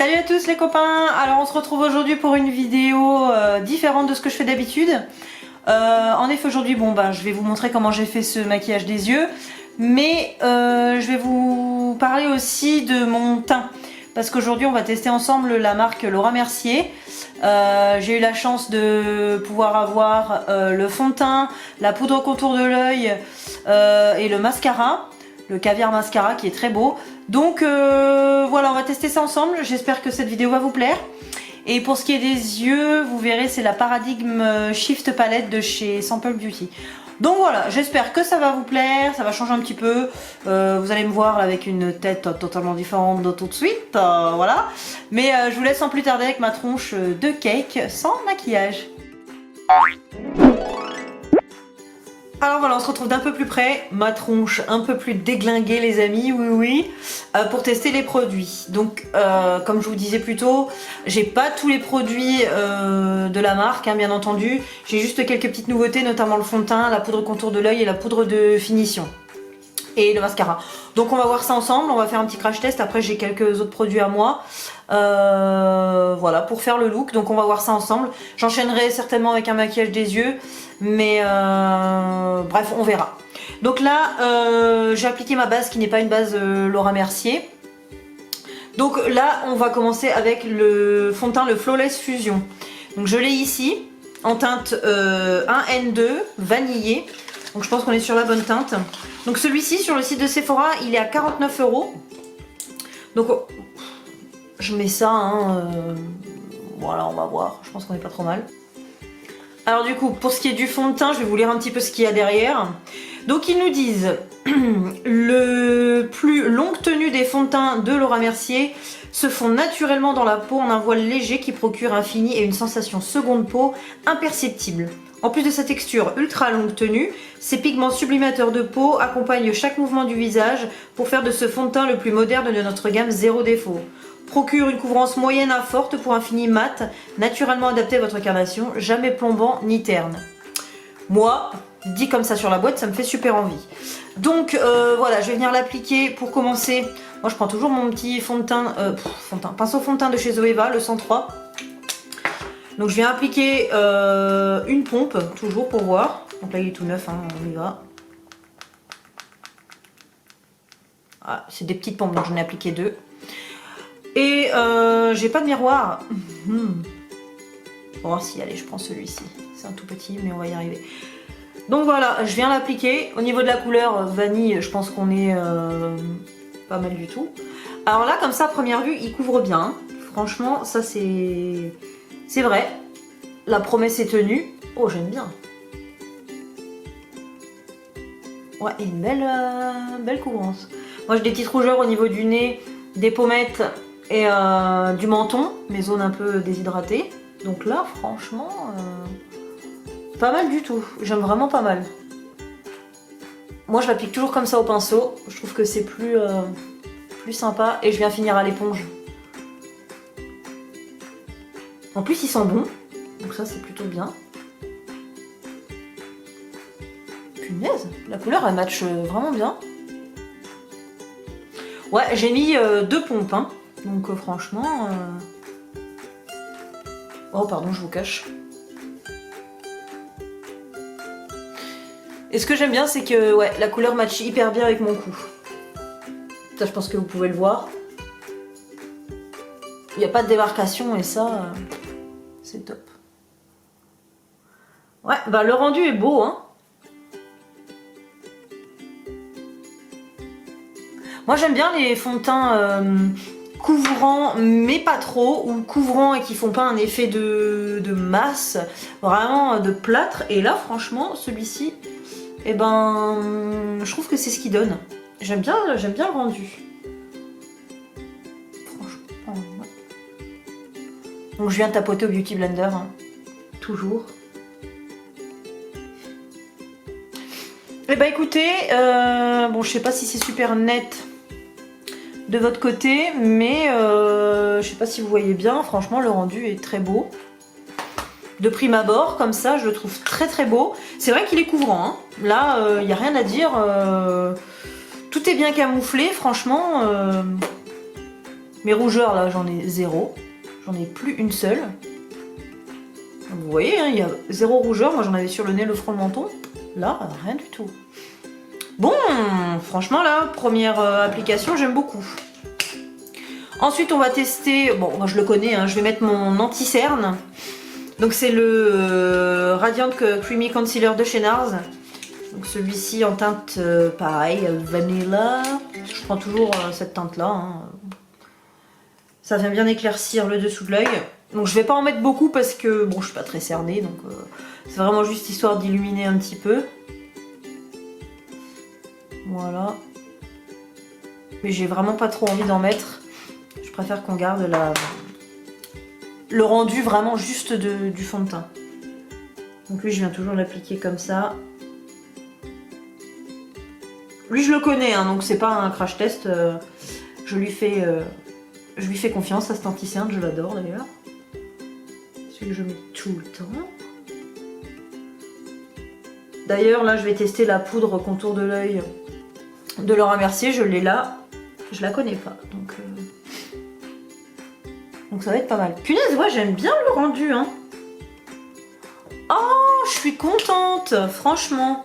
Salut à tous les copains. Alors on se retrouve aujourd'hui pour une vidéo différente de ce que je fais d'habitude. En effet aujourd'hui je vais vous montrer comment j'ai fait ce maquillage des yeux. Mais je vais vous parler aussi de mon teint. Parce qu'aujourd'hui on va tester ensemble la marque Laura Mercier. J'ai eu la chance de pouvoir avoir le fond de teint, la poudre contour de l'œil et le mascara. Le caviar mascara qui est très beau. Donc voilà, on va tester ça ensemble. J'espère que cette vidéo va vous plaire. Et pour ce qui est des yeux, vous verrez, c'est la Paradigme Shift Palette de chez Sample Beauty. Donc voilà, j'espère que ça va vous plaire, ça va changer un petit peu. Vous allez me voir avec une tête totalement différente de tout de suite, voilà. Mais je vous laisse sans plus tarder avec ma tronche de cake sans maquillage. Alors voilà, on se retrouve d'un peu plus près, ma tronche un peu plus déglinguée les amis, oui, pour tester les produits. Donc comme je vous disais plus tôt, j'ai pas tous les produits de la marque, bien entendu. J'ai juste quelques petites nouveautés, notamment le fond de teint, la poudre contour de l'œil et la poudre de finition. Et le mascara. Donc on va voir ça ensemble, on va faire un petit crash test, après j'ai quelques autres produits à moi. Voilà, pour faire le look, donc on va voir ça ensemble. J'enchaînerai certainement avec un maquillage des yeux, mais bref, on verra. Donc là, j'ai appliqué ma base qui n'est pas une base Laura Mercier. Donc là, on va commencer avec le fond de teint, le Flawless Fusion. Donc je l'ai ici, en teinte 1N2, vanillé. Donc je pense qu'on est sur la bonne teinte. Donc celui-ci sur le site de Sephora, il est à 49 €. Donc je mets ça, voilà, on va voir. Je pense qu'on n'est pas trop mal. Alors du coup, pour ce qui est du fond de teint, je vais vous lire un petit peu ce qu'il y a derrière. Donc ils nous disent le plus longue tenue des fonds de teint de Laura Mercier se fond naturellement dans la peau en un voile léger qui procure un fini et une sensation seconde peau imperceptible. En plus de sa texture ultra longue tenue, ces pigments sublimateurs de peau accompagnent chaque mouvement du visage pour faire de ce fond de teint le plus moderne de notre gamme zéro défaut. Procure une couvrance moyenne à forte pour un fini mat, naturellement adapté à votre carnation, jamais plombant ni terne. Moi, dit comme ça sur la boîte, ça me fait super envie. Donc voilà, je vais venir l'appliquer pour commencer. Moi je prends toujours mon petit fond de teint, pinceau fond de teint de chez Zoeva, le 103. Donc je viens appliquer une pompe, toujours pour voir. Donc là il est tout neuf, on y va. Ah, c'est des petites pompes, donc j'en ai appliqué deux. Et j'ai pas de miroir. On va voir si, allez, je prends celui-ci. C'est un tout petit, mais on va y arriver. Donc voilà, je viens l'appliquer. Au niveau de la couleur vanille, je pense qu'on est pas mal du tout. Alors là, comme ça, à première vue, il couvre bien. Franchement, ça c'est vrai. La promesse est tenue. Oh, j'aime bien. Ouais, et une belle couvrance. Moi, j'ai des petites rougeurs au niveau du nez, des pommettes et du menton, mes zones un peu déshydratées. Donc là, franchement, pas mal du tout. J'aime vraiment pas mal. Moi, je l'applique toujours comme ça au pinceau. Je trouve que c'est plus sympa. Et je viens finir à l'éponge. En plus, il sent bon. Donc ça, c'est plutôt bien. Punaise, la couleur, elle match vraiment bien. Ouais, j'ai mis deux pompes, donc franchement... Oh pardon, je vous cache. Et ce que j'aime bien, c'est que ouais, la couleur match hyper bien avec mon cou. Ça, je pense que vous pouvez le voir. Il n'y a pas de démarcation et ça, c'est top. Ouais, bah le rendu est beau, Moi j'aime bien les fonds de teint couvrants mais pas trop, ou couvrants et qui font pas un effet de masse, vraiment de plâtre. Et là franchement celui-ci, je trouve que c'est ce qu'il donne. J'aime bien le rendu. Franchement, ouais. Donc je viens tapoter au Beauty Blender, toujours. Et bah écoutez, bon je sais pas si c'est super net de votre côté, mais je sais pas si vous voyez bien, franchement le rendu est très beau. De prime abord, comme ça, je le trouve très très beau. C'est vrai qu'il est couvrant, là il n'y a rien à dire, tout est bien camouflé, franchement, Mes rougeurs là j'en ai 0. J'en ai plus une seule. Vous voyez, hein, il y a 0 rougeur. Moi j'en avais sur le nez, le front, le menton. Là, rien du tout. Bon, franchement là, première application, j'aime beaucoup. Ensuite on va tester, bon moi je le connais, hein, je vais mettre mon anti-cerne. Donc c'est le Radiant Creamy Concealer de chez NARS. Donc celui-ci en teinte pareil, vanilla. Je prends toujours cette teinte là. Hein. Ça vient bien éclaircir le dessous de l'œil. Donc je vais pas en mettre beaucoup parce que bon je suis pas très cernée. Donc c'est vraiment juste histoire d'illuminer un petit peu. Voilà. Mais j'ai vraiment pas trop envie d'en mettre. Je préfère qu'on garde le rendu vraiment juste du fond de teint. Donc lui je viens toujours l'appliquer comme ça. Lui je le connais hein, donc c'est pas un crash test. Je lui fais confiance à cet anti-cerne, je l'adore d'ailleurs. Celui que je mets tout le temps. D'ailleurs là je vais tester la poudre contour de l'œil de Laura Mercier, je l'ai là. Je la connais pas donc ça va être pas mal. Punaise, ouais, j'aime bien le rendu, hein. Oh, je suis contente, franchement.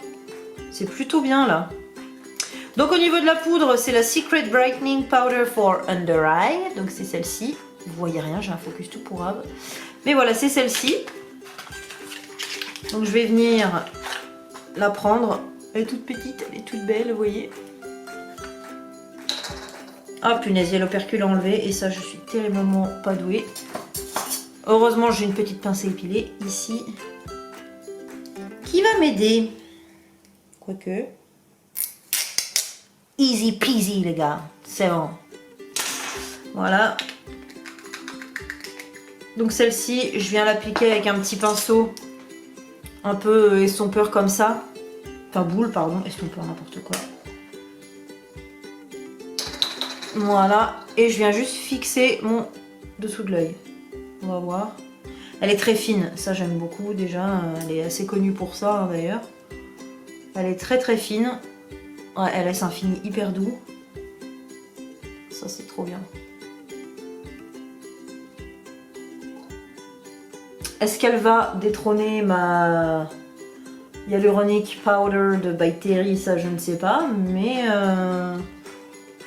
C'est plutôt bien, là. Donc, au niveau de la poudre, c'est la Secret Brightening Powder for Under Eye. Donc, c'est celle-ci. Vous voyez rien, j'ai un focus tout pourrave. Mais voilà, c'est celle-ci. Donc, je vais venir la prendre. Elle est toute petite, elle est toute belle, vous voyez. Ah punaise, il y a l'opercule à enlever et ça je suis terriblement pas douée. Heureusement j'ai une petite pince à épiler ici qui va m'aider. Quoique. Easy peasy les gars, c'est bon. Voilà. Donc celle-ci, je viens l'appliquer avec un petit pinceau un peu estompeur comme ça. Enfin boule pardon, estompeur n'importe quoi. Voilà, et je viens juste fixer mon dessous de l'œil. On va voir. Elle est très fine, ça j'aime beaucoup déjà. Elle est assez connue pour ça hein, d'ailleurs. Elle est très très fine. Ouais, elle laisse un fini hyper doux. Ça c'est trop bien. Est-ce qu'elle va détrôner ma Hyaluronic Powder de By Terry? Ça je ne sais pas, mais...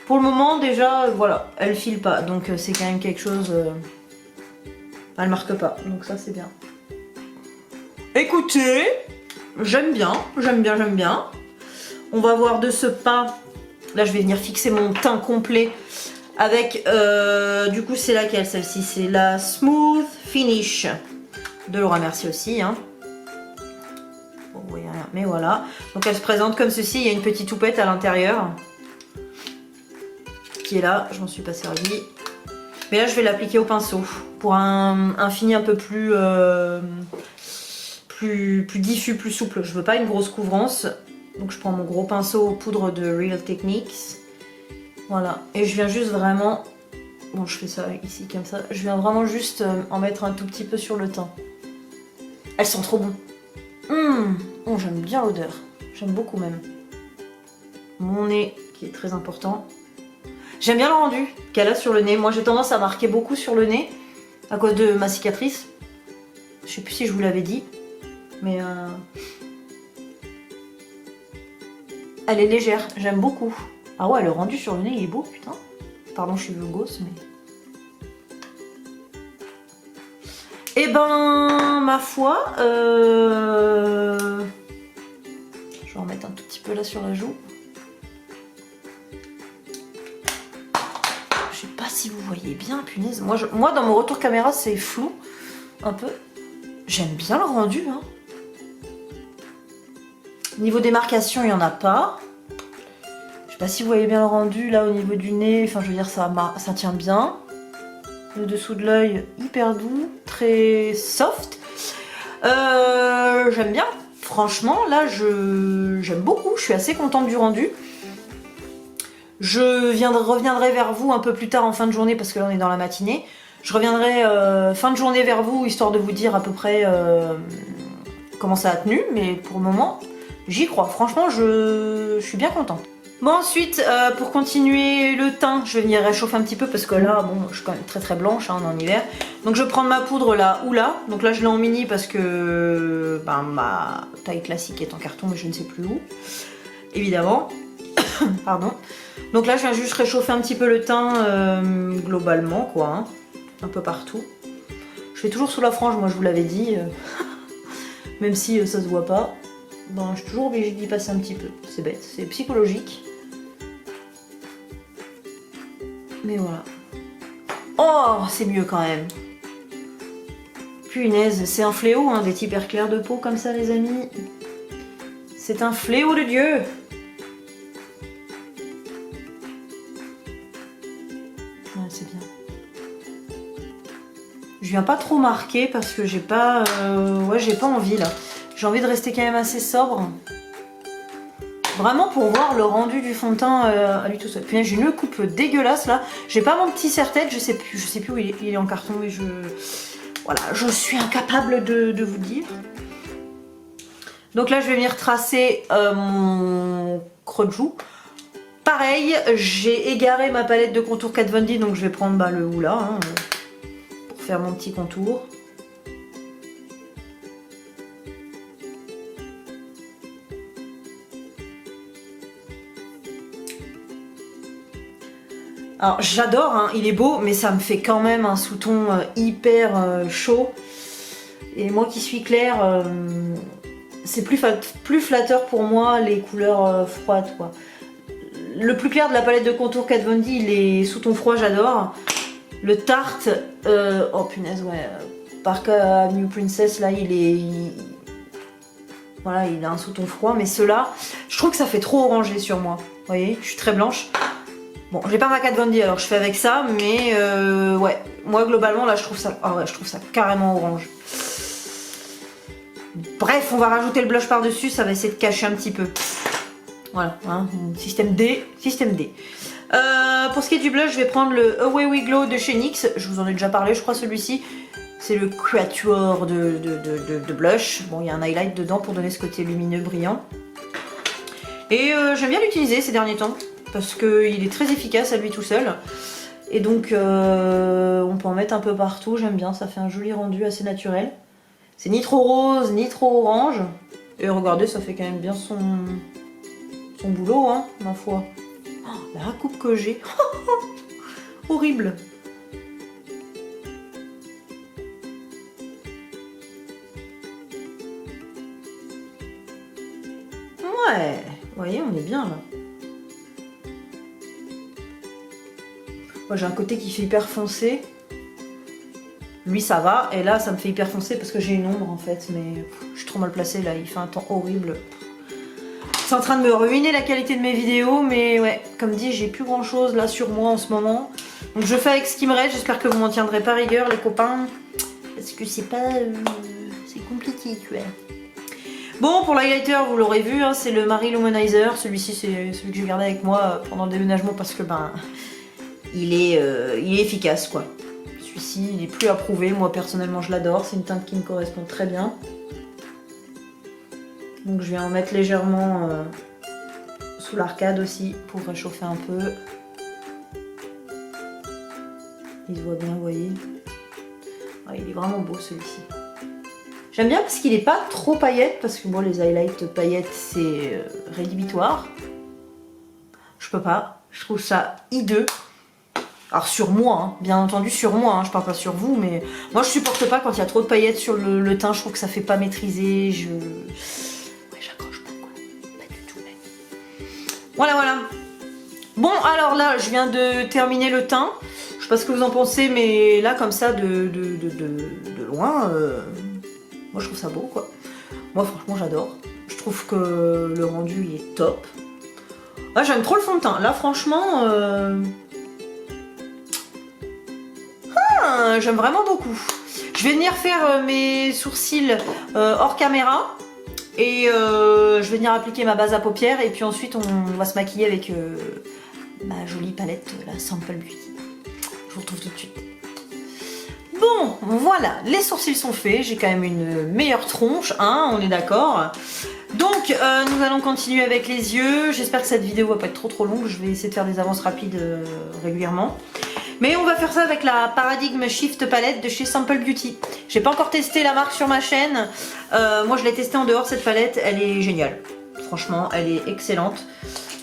Pour le moment, déjà, voilà, elle file pas, donc c'est quand même quelque chose... Elle marque pas, donc ça c'est bien. Écoutez, j'aime bien. On va voir de ce pas. Là, je vais venir fixer mon teint complet avec... du coup, c'est laquelle celle-ci? C'est la Smooth Finish de Laura Mercier aussi, hein. Bon, vous voyez rien, mais voilà. Donc elle se présente comme ceci, il y a une petite toupette à l'intérieur. Qui est là, je m'en suis pas servi. Mais là je vais l'appliquer au pinceau pour un fini un peu plus diffus, plus souple. Je veux pas une grosse couvrance, donc je prends mon gros pinceau poudre de Real Techniques. Voilà, et je viens juste vraiment, bon je fais ça ici comme ça, je viens vraiment juste en mettre un tout petit peu sur le teint. Elles sont trop bon. Oh, j'aime bien l'odeur, j'aime beaucoup même. Mon nez qui est très important. J'aime bien le rendu qu'elle a sur le nez. Moi j'ai tendance à marquer beaucoup sur le nez à cause de ma cicatrice. Je sais plus si je vous l'avais dit. Mais elle est légère, j'aime beaucoup. Ah ouais, le rendu sur le nez il est beau, putain. Pardon, je suis gosse, mais... Eh ben, ma foi... Je vais en mettre un tout petit peu là sur la joue. Je sais pas si vous voyez bien, punaise. Moi dans mon retour caméra, c'est flou, un peu. J'aime bien le rendu, hein. Niveau démarcation, il n'y en a pas. Je sais pas si vous voyez bien le rendu, là, au niveau du nez. Enfin, je veux dire, ça tient bien. Le dessous de l'œil, hyper doux, très soft. J'aime bien. Franchement, là, j'aime beaucoup. Je suis assez contente du rendu. Je reviendrai vers vous un peu plus tard en fin de journée parce que là on est dans la matinée. Je reviendrai fin de journée vers vous histoire de vous dire à peu près comment ça a tenu. Mais pour le moment, j'y crois. Franchement, je suis bien contente. Bon ensuite, pour continuer le teint, je vais venir réchauffer un petit peu parce que là, bon, je suis quand même très blanche hein, en hiver. Donc je vais prendre ma poudre là ou là. Donc là je l'ai en mini parce que ben, ma taille classique est en carton mais je ne sais plus où. Évidemment. Pardon. Donc là je viens juste réchauffer un petit peu le teint globalement quoi. Hein, un peu partout. Je fais toujours sous la frange, moi je vous l'avais dit. Même si ça se voit pas. Ben, je suis toujours obligée d'y passer un petit peu. C'est bête, c'est psychologique. Mais voilà. Oh, c'est mieux quand même. Punaise, c'est un fléau, hein, d'être hyper clair de peau comme ça, les amis. C'est un fléau de Dieu. Ouais, c'est bien. Je viens pas trop marquer parce que j'ai pas... ouais, j'ai pas envie, là. J'ai envie de rester quand même assez sobre. Vraiment pour voir le rendu du fond de teint à lui tout seul. Puis j'ai une coupe dégueulasse là. J'ai pas mon petit serre-tête, je sais plus où il est en carton et voilà, je suis incapable de vous dire. Donc là je vais venir tracer mon creux de joue. Pareil, j'ai égaré ma palette de contour Kat Von D, donc je vais prendre le Hoola hein, pour faire mon petit contour. Alors j'adore, hein, il est beau, mais ça me fait quand même un sous-ton hyper chaud. Et moi qui suis claire, c'est plus flatteur pour moi les couleurs froides quoi. Le plus clair de la palette de contour Kat Von D, il est sous-ton froid, j'adore. Le Tarte, oh punaise ouais, Parka New Princess là voilà, il a un sous-ton froid, mais ceux-là, je trouve que ça fait trop orangé sur moi. Vous voyez, je suis très blanche. Bon, j'ai pas ma Kat Von D alors je fais avec ça, mais ouais, moi globalement là je trouve ça, oh ouais, je trouve ça carrément orange. Bref, on va rajouter le blush par-dessus, ça va essayer de cacher un petit peu. Voilà, hein, système D, système D. Pour ce qui est du blush, je vais prendre le Away We Glow de chez NYX. Je vous en ai déjà parlé, je crois, celui-ci. C'est le Quatuor de blush. Bon, il y a un highlight dedans pour donner ce côté lumineux, brillant. Et j'aime bien l'utiliser ces derniers temps. Parce qu'il est très efficace à lui tout seul. Et donc, on peut en mettre un peu partout. J'aime bien, ça fait un joli rendu assez naturel. C'est ni trop rose, ni trop orange. Et regardez, ça fait quand même bien son boulot, hein, ma foi. Oh, la coupe que j'ai. Horrible. Ouais, vous voyez, on est bien là. Moi j'ai un côté qui fait hyper foncé. Lui ça va, et là ça me fait hyper foncé parce que j'ai une ombre en fait, mais je suis trop mal placée là, il fait un temps horrible. C'est en train de me ruiner la qualité de mes vidéos, mais ouais, comme dit, j'ai plus grand chose là sur moi en ce moment. Donc je fais avec ce qui me reste, j'espère que vous m'en tiendrez pas rigueur les copains. Parce que c'est pas... c'est compliqué quoi. Bon, pour l'highlighter, vous l'aurez vu, hein, c'est le Marie Luminizer. Celui-ci c'est celui que j'ai gardé avec moi pendant le déménagement parce que ben... il est efficace quoi. Celui-ci il est plus approuvé, moi personnellement je l'adore, c'est une teinte qui me correspond très bien. Donc je vais en mettre légèrement sous l'arcade aussi pour réchauffer un peu. Il se voit bien, vous voyez. Ah, il est vraiment beau celui-ci. J'aime bien parce qu'il n'est pas trop paillette, parce que moi les highlights paillettes c'est rédhibitoire. Je peux pas, je trouve ça hideux. Alors sur moi, hein, bien entendu sur moi, hein, je parle pas sur vous, mais moi je supporte pas quand il y a trop de paillettes sur le teint, je trouve que ça fait pas maîtriser, ouais, j'accroche pas quoi, pas du tout même. Voilà, voilà. Bon, alors là, je viens de terminer le teint, je sais pas ce que vous en pensez, mais là comme ça, de loin, moi je trouve ça beau quoi. Moi franchement j'adore, je trouve que le rendu il est top. Ah, j'aime trop le fond de teint, là franchement... j'aime vraiment beaucoup. Je vais venir faire mes sourcils hors caméra et je vais venir appliquer ma base à paupières et puis ensuite on va se maquiller avec ma jolie palette, la Sample Beauty. Je vous retrouve tout de suite. Bon, voilà, les sourcils sont faits, j'ai quand même une meilleure tronche, hein, on est d'accord. Donc nous allons continuer avec les yeux. J'espère que cette vidéo va pas être trop longue. Je vais essayer de faire des avances rapides régulièrement. Mais on va faire ça avec la Paradigm Shift palette de chez Simple Beauty. J'ai pas encore testé la marque sur ma chaîne. Moi je l'ai testée en dehors cette palette. Elle est géniale. Franchement elle est excellente.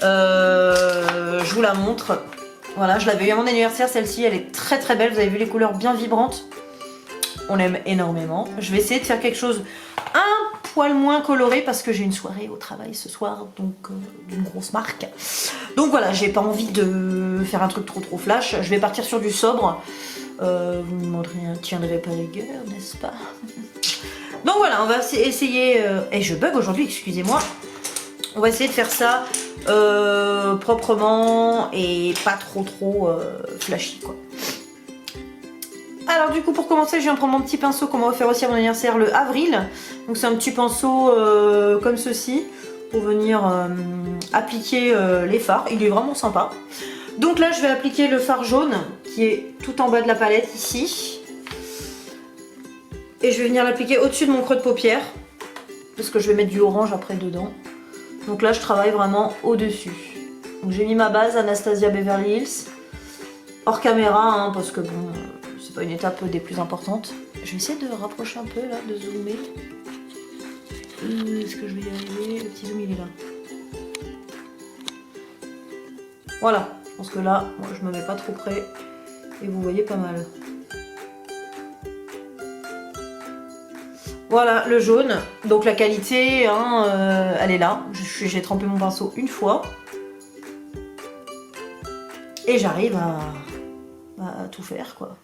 Je vous la montre. Voilà, je l'avais eu à mon anniversaire, celle-ci, elle est très très belle. Vous avez vu les couleurs bien vibrantes. On aime énormément. Je vais essayer de faire quelque chose un poil moins coloré parce que j'ai une soirée au travail ce soir, donc d'une grosse marque. Donc voilà, j'ai pas envie de faire un truc trop flash. Je vais partir sur du sobre. Vous me demanderez, tiendrez pas rigueur, n'est-ce pas? Donc voilà, on va essayer... Et je bug aujourd'hui, excusez-moi. On va essayer de faire ça proprement et pas trop flashy quoi. Alors du coup pour commencer je viens prendre mon petit pinceau qu'on m'a offert aussi à mon anniversaire le avril. Donc c'est un petit pinceau comme ceci pour venir appliquer les fards. Il est vraiment sympa. Donc là je vais appliquer le fard jaune qui est tout en bas de la palette ici. Et je vais venir l'appliquer au-dessus de mon creux de paupière. Parce que je vais mettre du orange après dedans. Donc là je travaille vraiment au-dessus. Donc j'ai mis ma base Anastasia Beverly Hills. Hors caméra hein, parce que bon, c'est pas une étape des plus importantes. Je vais essayer de rapprocher un peu là, de zoomer. Est-ce que je vais y arriver? Le petit zoom il est là. Voilà, je pense que là, moi je me mets pas trop près. Et vous voyez pas mal. Voilà le jaune, donc la qualité, hein, elle est là. J'ai trempé mon pinceau une fois. Et j'arrive à tout faire quoi.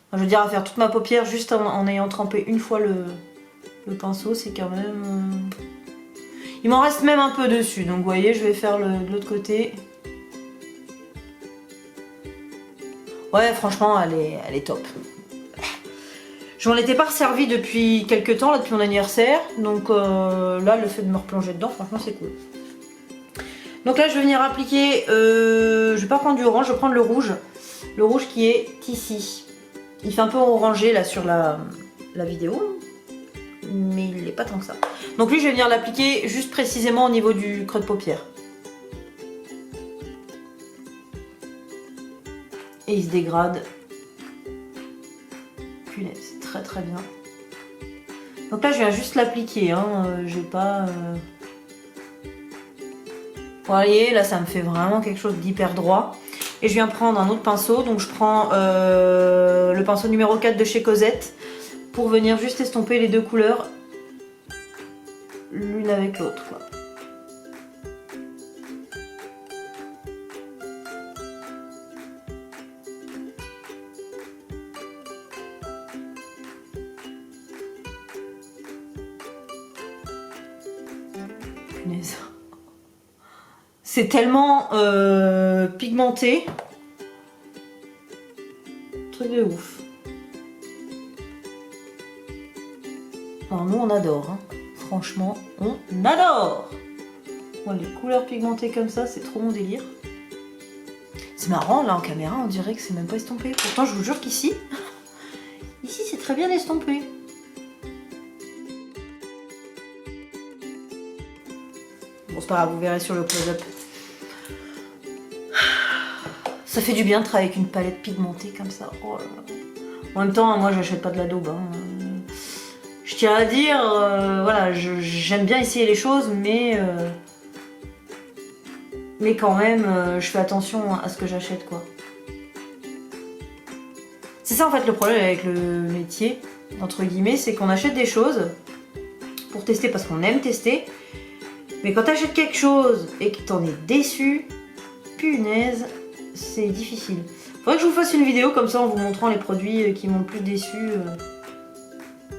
Enfin, je veux dire à faire toute ma paupière juste en ayant trempé une fois le pinceau, c'est quand même... Il m'en reste même un peu dessus, donc vous voyez, je vais faire de l'autre côté. Ouais, franchement, elle est top. Je m'en étais pas resservie depuis quelques temps, là, depuis mon anniversaire. Donc là, le fait de me replonger dedans, franchement, c'est cool. Donc là, je vais venir appliquer... je vais pas prendre du orange, je vais prendre le rouge. Le rouge qui est ici. Il fait un peu orangé, là, sur la vidéo. Mais il n'est pas tant que ça. Donc lui, je vais venir l'appliquer juste précisément au niveau du creux de paupière. Et il se dégrade. Punaise, très bien. Donc là je viens juste l'appliquer, hein. J'ai pas... Vous voyez, là ça me fait vraiment quelque chose d'hyper droit. Et je viens prendre un autre pinceau, donc je prends le pinceau numéro 4 de chez Cosette pour venir juste estomper les deux couleurs l'une avec l'autre quoi. C'est tellement pigmenté. Truc de ouf. Alors nous on adore. Hein. Franchement, on adore. Bon, les couleurs pigmentées comme ça, c'est trop mon délire. C'est marrant, là en caméra, on dirait que c'est même pas estompé. Pourtant, je vous jure qu'ici, ici c'est très bien estompé. Bon, c'est pas grave, vous verrez sur le close-up. Ça fait du bien de travailler avec une palette pigmentée comme ça. Oh là là. En même temps, moi j'achète pas de la daube. Hein. Je tiens à dire, voilà, j'aime bien essayer les choses, mais quand même, je fais attention à ce que j'achète quoi. C'est ça en fait le problème avec le métier, entre guillemets, c'est qu'on achète des choses pour tester parce qu'on aime tester. Mais quand tu achètes quelque chose et que t'en es déçu, punaise, c'est difficile. Faudrait que je vous fasse une vidéo comme ça en vous montrant les produits qui m'ont le plus déçu.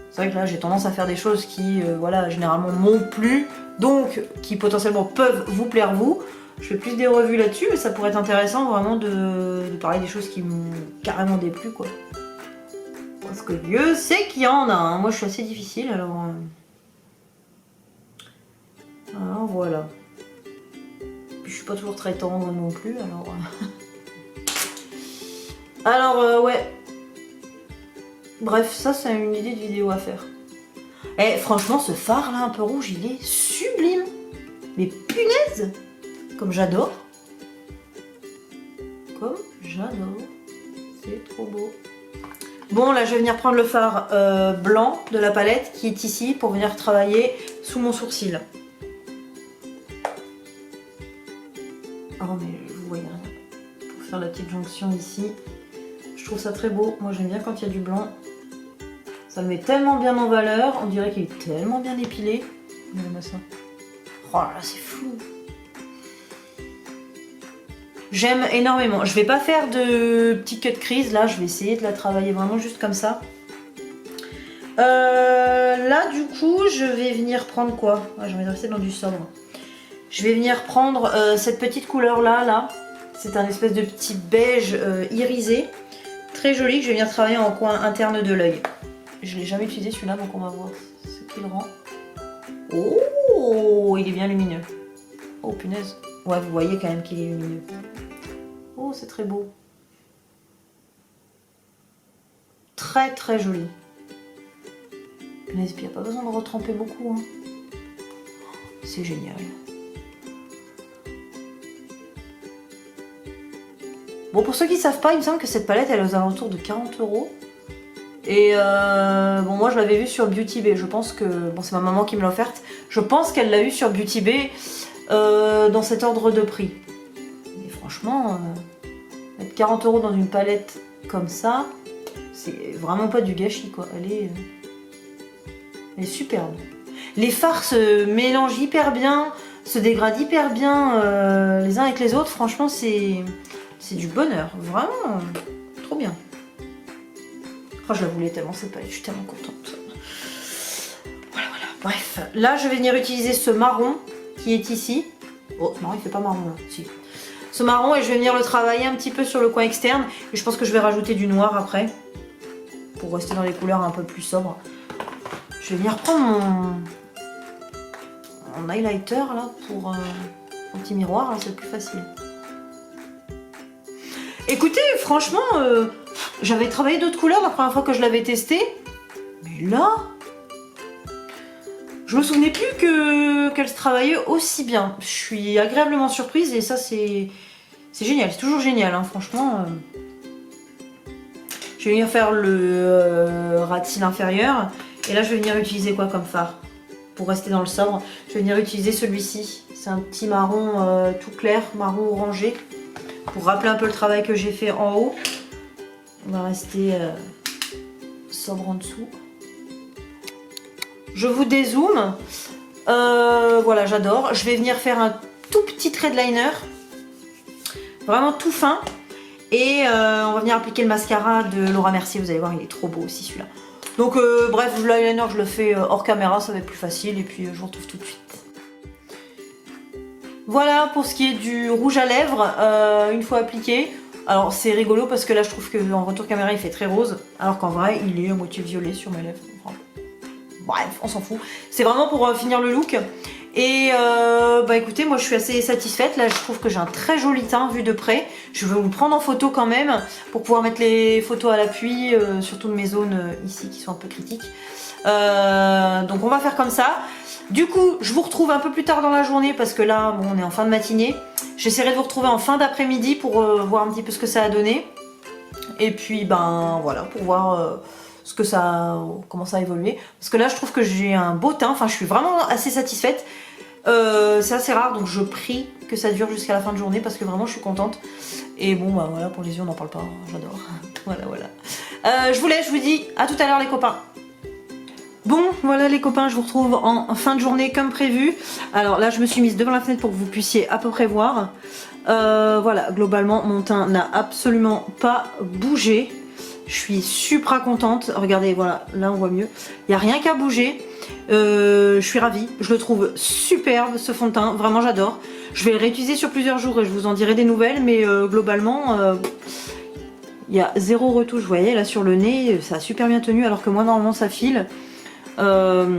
C'est vrai que là j'ai tendance à faire des choses qui, voilà, généralement m'ont plu, donc qui potentiellement peuvent vous plaire vous. Je fais plus des revues là-dessus, mais ça pourrait être intéressant vraiment de parler des choses qui m'ont carrément déplu quoi. Parce que Dieu sait qu'il y en a, hein. Moi je suis assez difficile alors... Alors voilà. Puis je suis pas toujours très tendre non plus, alors... alors ouais. Bref, ça c'est une idée de vidéo à faire. Eh, franchement, ce fard là un peu rouge, il est sublime. Mais punaise, comme j'adore. Comme j'adore. C'est trop beau. Bon, là, je vais venir prendre le fard blanc de la palette qui est ici pour venir travailler sous mon sourcil. Oh, mais vous voyez rien. Pour faire la petite jonction ici. Je trouve ça très beau. Moi, j'aime bien quand il y a du blanc. Ça me met tellement bien en valeur. On dirait qu'il est tellement bien épilé. Regardez-moi ça. Oh là là, c'est flou. J'aime énormément. Je vais pas faire de petit cut crease. Là, je vais essayer de la travailler vraiment juste comme ça. Là, du coup, je vais venir prendre quoi? J'ai envie de rester dans du sobre. Je vais venir prendre cette petite couleur là. C'est un espèce de petit beige irisé. Très joli que je vais venir travailler en coin interne de l'œil. Je l'ai jamais utilisé celui-là, donc on va voir ce qu'il rend. Oh, il est bien lumineux. Oh punaise. Ouais, vous voyez quand même qu'il est lumineux. Oh, c'est très beau. Très très joli. Punaise, puis il n'y a pas besoin de retremper beaucoup. Hein. C'est génial. Bon, pour ceux qui ne savent pas, il me semble que cette palette, elle est aux alentours de 40 €. Et bon, moi je l'avais vue sur Beauty Bay. Je pense que, bon, c'est ma maman qui me l'a offerte. Je pense qu'elle l'a eu sur Beauty Bay dans cet ordre de prix. Et franchement, mettre 40 € dans une palette comme ça, c'est vraiment pas du gâchis quoi. Elle est superbe. Les fards se mélangent hyper bien, se dégradent hyper bien les uns avec les autres. Franchement, c'est du bonheur. Vraiment, trop bien. Oh, je la voulais tellement cette palette, je suis tellement contente. Voilà. Bref, là je vais venir utiliser ce marron qui est ici. Oh, ce marron il fait pas marron là, si. Ce marron et je vais venir le travailler un petit peu sur le coin externe. Et je pense que je vais rajouter du noir après. Pour rester dans les couleurs un peu plus sobres. Je vais venir prendre mon highlighter là pour un petit miroir, là c'est plus facile. Écoutez, franchement, j'avais travaillé d'autres couleurs la première fois que je l'avais testé. Mais là, je me souvenais plus qu'elle se travaillait aussi bien. Je suis agréablement surprise et ça c'est génial, c'est toujours génial, hein, franchement. Je vais venir faire le ras de cils inférieur. Et là je vais venir utiliser quoi comme fard? Pour rester dans le sobre, je vais venir utiliser celui-ci. C'est un petit marron tout clair, marron orangé. Pour rappeler un peu le travail que j'ai fait en haut. On va rester sobre en dessous. Je vous dézoome. Voilà, j'adore. Je vais venir faire un tout petit trait de liner. Vraiment tout fin. Et on va venir appliquer le mascara de Laura Mercier. Vous allez voir, il est trop beau aussi celui-là. Donc bref, le liner je le fais hors caméra, ça va être plus facile. Et puis je vous retrouve tout de suite. Voilà pour ce qui est du rouge à lèvres, une fois appliqué. Alors c'est rigolo parce que là je trouve qu'en retour caméra il fait très rose. Alors qu'en vrai il est à moitié violet sur mes lèvres. Enfin, bref, on s'en fout. C'est vraiment pour finir le look. Et bah écoutez, moi je suis assez satisfaite. Là je trouve que j'ai un très joli teint vu de près. Je vais vous le prendre en photo quand même pour pouvoir mettre les photos à l'appui sur toutes mes zones ici qui sont un peu critiques. Donc on va faire comme ça. Du coup, je vous retrouve un peu plus tard dans la journée parce que là, bon, on est en fin de matinée. J'essaierai de vous retrouver en fin d'après-midi pour voir un petit peu ce que ça a donné. Et puis, ben voilà, pour voir comment ça a évolué. Parce que là, je trouve que j'ai un beau teint. Enfin, je suis vraiment assez satisfaite. C'est assez rare, donc je prie que ça dure jusqu'à la fin de journée parce que vraiment, je suis contente. Et bon, bah voilà, pour les yeux, on n'en parle pas. J'adore. Voilà. Je vous laisse, je vous dis à tout à l'heure, les copains. Bon, voilà les copains, je vous retrouve en fin de journée comme prévu. Alors là, je me suis mise devant la fenêtre pour que vous puissiez à peu près voir. Voilà, globalement, mon teint n'a absolument pas bougé. Je suis super contente. Regardez, voilà, là on voit mieux. Il n'y a rien qu'à bouger. Je suis ravie. Je le trouve superbe ce fond de teint. Vraiment, j'adore. Je vais le réutiliser sur plusieurs jours et je vous en dirai des nouvelles. Mais globalement... il y a zéro retouche, vous voyez, là sur le nez, ça a super bien tenu alors que moi normalement ça file. Je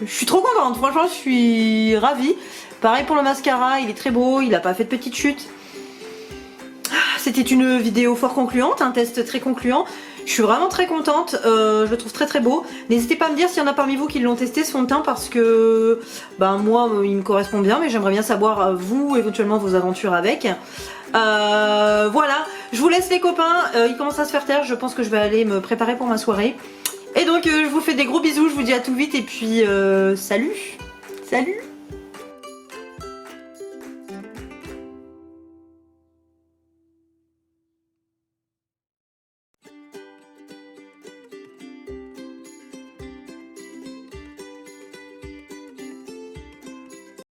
suis trop contente, franchement je suis ravie. Pareil pour le mascara, il est très beau, il n'a pas fait de petites chutes. C'était une vidéo fort concluante, un test très concluant. Je suis vraiment très contente, je le trouve très très beau. N'hésitez pas à me dire s'il y en a parmi vous qui l'ont testé ce fond de teint parce que ben, moi il me correspond bien, mais j'aimerais bien savoir vous éventuellement vos aventures avec. Voilà, je vous laisse les copains, il commence à se faire taire, je pense que je vais aller me préparer pour ma soirée. Et donc je vous fais des gros bisous, je vous dis à tout vite et puis salut. Salut.